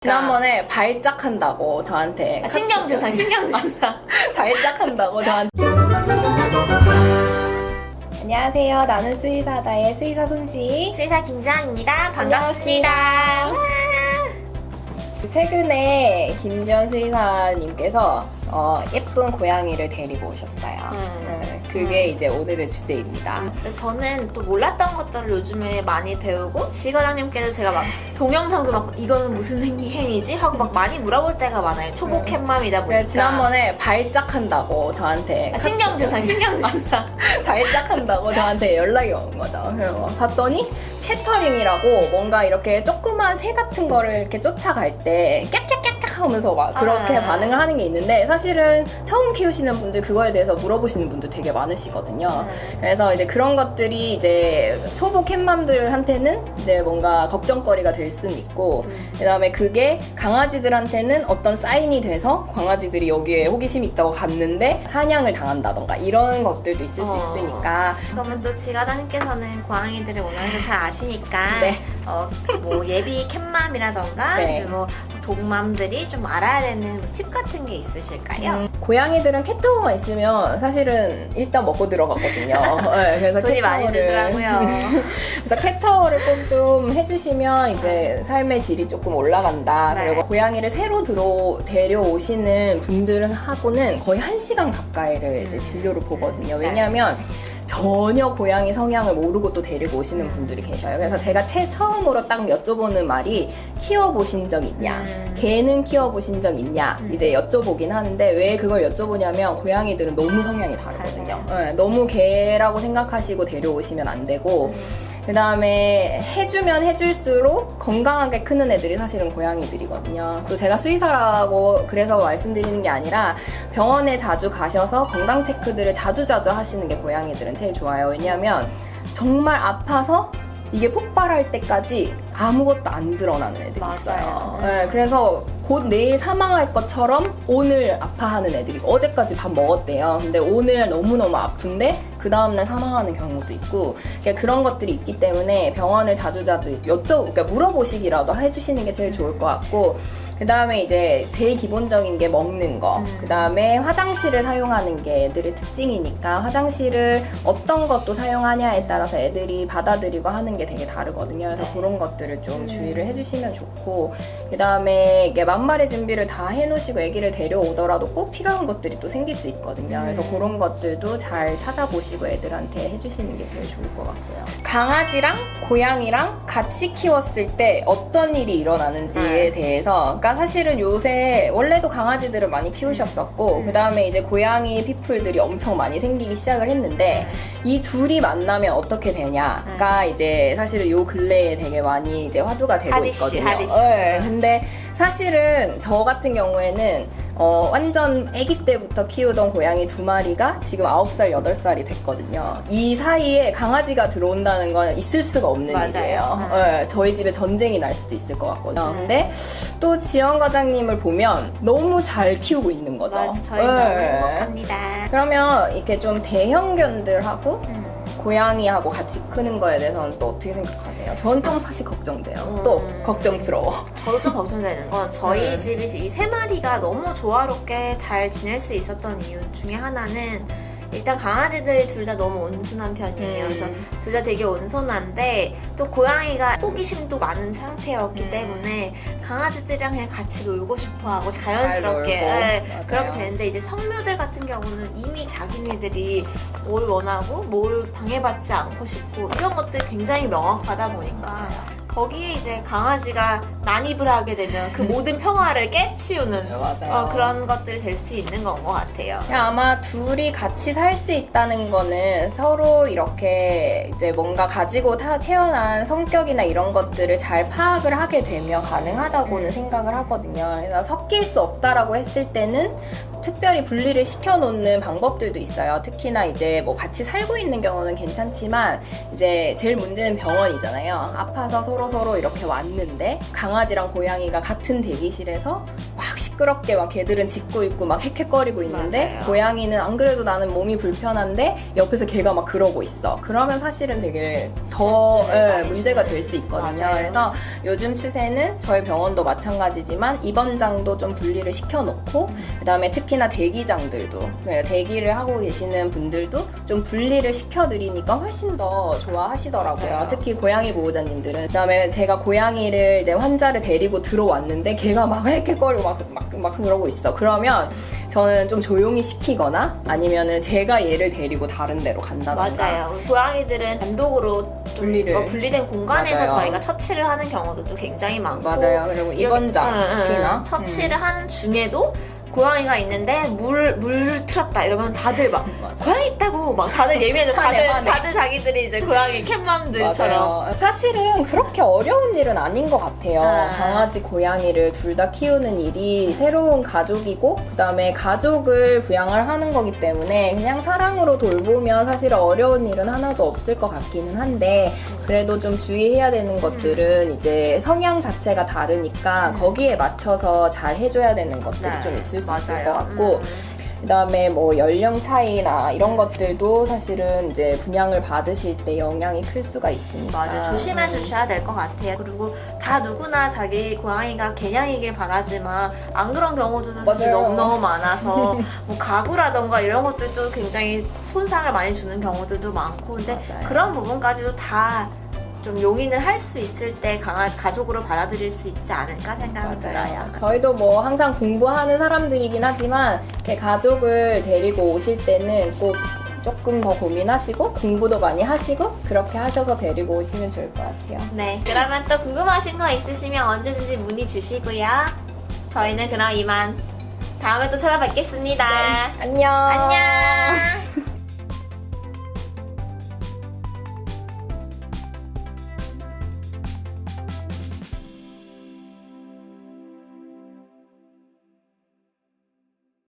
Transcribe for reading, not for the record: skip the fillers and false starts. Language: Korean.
지난번에 발작한다고 저한테 신경증상. 발작한다고 저한테. 안녕하세요. 나는 수의사다의 수의사 손지. 수의사 김지환입니다. 반갑습니다. 최근에 김지환 수의사님께서 예쁜 고양이를 데리고 오셨어요. 그게 이제 오늘의 주제입니다. 저는 또 몰랐던 것들을 요즘에 많이 배우고 지과장님께도 제가 막 동영상도 막 이거는 무슨 행위지? 하고 막 많이 물어볼 때가 많아요. 초보 캣맘이다 보니까. 지난번에 발작한다고 저한테 신경증상. 발작한다고 저한테 연락이 온 거죠. 그래서 봤더니 채터링이라고 뭔가 이렇게 조그만 새 같은 거를 이렇게 쫓아갈 때 깍깍깍깍 하면서 막 그렇게 반응을 하는 게 있는데, 사실은 처음 키우시는 분들 그거에 대해서 물어보시는 분들 되게 많으시거든요. 그래서 이제 그런 것들이 이제 초보 캣맘들한테는 이제 뭔가 걱정거리가 될 수는 있고, 그 다음에 그게 강아지들한테는 어떤 사인이 돼서 강아지들이 여기에 호기심이 있다고 갔는데 사냥을 당한다던가 이런 것들도 있을 수 있으니까. 그러면 또 지과장님께서는 고양이들을 원하는 걸 잘 아시니까 네. 뭐 예비 캣맘이라던가 네. 이제 뭐 동맘들이 좀 알아야 되는 팁 같은 게 있으실까요? 고양이들은 캣타워가 있으면 사실은 일단 먹고 들어가거든요. 네, 그래서 돈이 많이 들더라고요. 그래서 캣타워를 꼭 좀 해주시면 이제 삶의 질이 조금 올라간다. 네. 그리고 고양이를 새로 데려오시는 분들하고는 거의 1시간 가까이를 이제 진료를 보거든요. 왜냐하면 전혀 고양이 성향을 모르고 또 데리고 오시는 분들이 계셔요. 그래서 제가 처음으로 딱 여쭤보는 말이 키워보신 적 있냐? 개는 키워보신 적 있냐? 이제 여쭤보긴 하는데, 왜 그걸 여쭤보냐면 고양이들은 너무 성향이 다르거든요. 네, 너무 개라고 생각하시고 데려오시면 안 되고, 그 다음에 해주면 해줄수록 건강하게 크는 애들이 사실은 고양이들이거든요. 그리고 제가 수의사라고 그래서 말씀드리는 게 아니라 병원에 자주 가셔서 건강 체크들을 자주자주 하시는 게 고양이들은 제일 좋아요. 왜냐하면 정말 아파서 이게 폭발할 때까지 아무것도 안 드러나는 애들이 있어요. 네, 그래서 곧 내일 사망할 것처럼 오늘 아파하는 애들이 있고, 어제까지 밥 먹었대요. 근데 오늘 너무너무 아픈데 그 다음날 사망하는 경우도 있고, 그러니까 그런 것들이 있기 때문에 병원을 자주자주 그러니까 물어보시기라도 해주시는 게 제일 좋을 것 같고, 그 다음에 이제 제일 기본적인 게 먹는 거, 그 다음에 화장실을 사용하는 게 애들의 특징이니까 화장실을 어떤 것도 사용하냐에 따라서 애들이 받아들이고 하는 게 되게 다르거든요. 그래서 그런 것들을 좀 주의를 해주시면 좋고, 그 다음에 이게 만말의 준비를 다 해놓으시고 애기를 데려오더라도 꼭 필요한 것들이 또 생길 수 있거든요. 그래서 그런 것들도 잘 찾아보시고 애들한테 해주시는 게 제일 좋을 것 같고요. 강아지랑 고양이랑 같이 키웠을 때 어떤 일이 일어나는지에 대해서, 그러니까 사실은 요새 원래도 강아지들을 많이 키우셨었고, 그 다음에 이제 고양이 피플들이 엄청 많이 생기기 시작을 했는데, 이 둘이 만나면 어떻게 되냐가 이제 사실은 요 근래에 되게 많이 이제 화두가 되고 있거든요. 네, 근데 사실은 저 같은 경우에는 완전 아기 때부터 키우던 고양이 2마리가 지금 9살, 8살이 됐거든요. 이 사이에 강아지가 들어온다는 건 있을 수가 없는 일이에요. 네, 저희 집에 전쟁이 날 수도 있을 것 같거든요. 근데 또 지연 과장님을 보면 너무 잘 키우고 있는 거죠. 맞아, 저희는 너무 행복합니다. 그러면 이렇게 좀 대형견들하고 고양이하고 같이 크는 거에 대해서는 또 어떻게 생각하세요? 전 좀 사실 걱정돼요. 또 걱정스러워. 저도 좀 걱정되는 건 저희 집이 이 3마리가 너무 조화롭게 잘 지낼 수 있었던 이유 중에 하나는, 일단 강아지들이 둘 다 너무 온순한 편이에요. 그래서 둘 다 되게 온순한데 또 고양이가 호기심도 많은 상태였기 때문에 강아지들이랑 그냥 같이 놀고 싶어하고 자연스럽게 그렇게 되는데, 이제 성묘들 같은 경우는 이미 자기네들이 뭘 원하고 뭘 방해받지 않고 싶고 이런 것들이 굉장히 명확하다 보니까 거기에 이제 강아지가 난입을 하게 되면 그 모든 평화를 깨치우는 그런 것들이 될 수 있는 건 것 같아요. 아마 둘이 같이 살 수 있다는 거는 서로 이렇게 이제 뭔가 가지고 태어난 성격이나 이런 것들을 잘 파악을 하게 되면 가능하다고는 생각을 하거든요. 그래서 섞일 수 없다라고 했을 때는 특별히 분리를 시켜놓는 방법들도 있어요. 특히나 이제 뭐 같이 살고 있는 경우는 괜찮지만 이제 제일 문제는 병원이잖아요. 아파서 서로 이렇게 왔는데 강아지랑 고양이가 같은 대기실에서 막 시끄럽게 막 걔들은 짖고 있고 막 헥헥거리고 있는데 맞아요. 고양이는 안 그래도 나는 몸이 불편한데 옆에서 걔가 막 그러고 있어. 그러면 사실은 되게 더 스트레스를 많이 문제가 주는- 될 수 있거든요. 맞아요. 그래서 요즘 추세는 저희 병원도 마찬가지지만 입원장도 좀 분리를 시켜놓고 그다음에 특히나 대기장들도 대기를 하고 계시는 분들도 좀 분리를 시켜드리니까 훨씬 더 좋아하시더라고요. 맞아요. 특히 고양이 보호자님들은. 그다음에 제가 고양이를 이제 환자를 데리고 들어왔는데 걔가 막 헥헥거리고 막 그러고 있어. 그러면 저는 좀 조용히 시키거나 아니면은 제가 얘를 데리고 다른 데로 간다던가. 맞아요. 고양이들은 단독으로 좀 분리를. 분리된 공간에서 맞아요. 저희가 처치를 하는 경우도 굉장히 많고 맞아요. 그리고 입원장 특히나 처치를 하는 중에도 고양이가 있는데 물을 틀었다 이러면 다들 막 맞아. 고양이 있다고 막 다들 예민해져. 화내, 화내. 다들 자기들이 이제 고양이 캣맘들처럼. 맞아요. 사실은 그렇게 어려운 일은 아닌 것 같아요. 아. 강아지, 고양이를 둘 다 키우는 일이 새로운 가족이고 그다음에 가족을 부양을 하는 거기 때문에 그냥 사랑으로 돌보면 사실 어려운 일은 하나도 없을 것 같기는 한데 그래도 좀 주의해야 되는 것들은 이제 성향 자체가 다르니까 거기에 맞춰서 잘 해줘야 되는 것들이 네. 좀 있을 수 있을 맞아요. 것 같고 그다음에 뭐 연령 차이나 이런 것들도 사실은 이제 분양을 받으실 때 영향이 클 수가 있으니까. 맞아요. 조심해 주셔야 될 것 같아요. 그리고 다 누구나 자기 고양이가 개냥이길 바라지만 안 그런 경우도 사실 맞아요. 너무너무 많아서 뭐 가구라던가 이런 것들도 굉장히 손상을 많이 주는 경우들도 많고 근데 맞아요. 그런 부분까지도 다 좀 용인을 할 수 있을 때 강아지 가족으로 받아들일 수 있지 않을까 생각이 들어요. 저희도 뭐 항상 공부하는 사람들이긴 하지만 이렇게 가족을 데리고 오실 때는 꼭 조금 더 고민하시고 공부도 많이 하시고 그렇게 하셔서 데리고 오시면 좋을 것 같아요. 네, 그러면 또 궁금하신 거 있으시면 언제든지 문의 주시고요. 저희는 그럼 이만 다음에 또 찾아뵙겠습니다. 안녕. 안녕.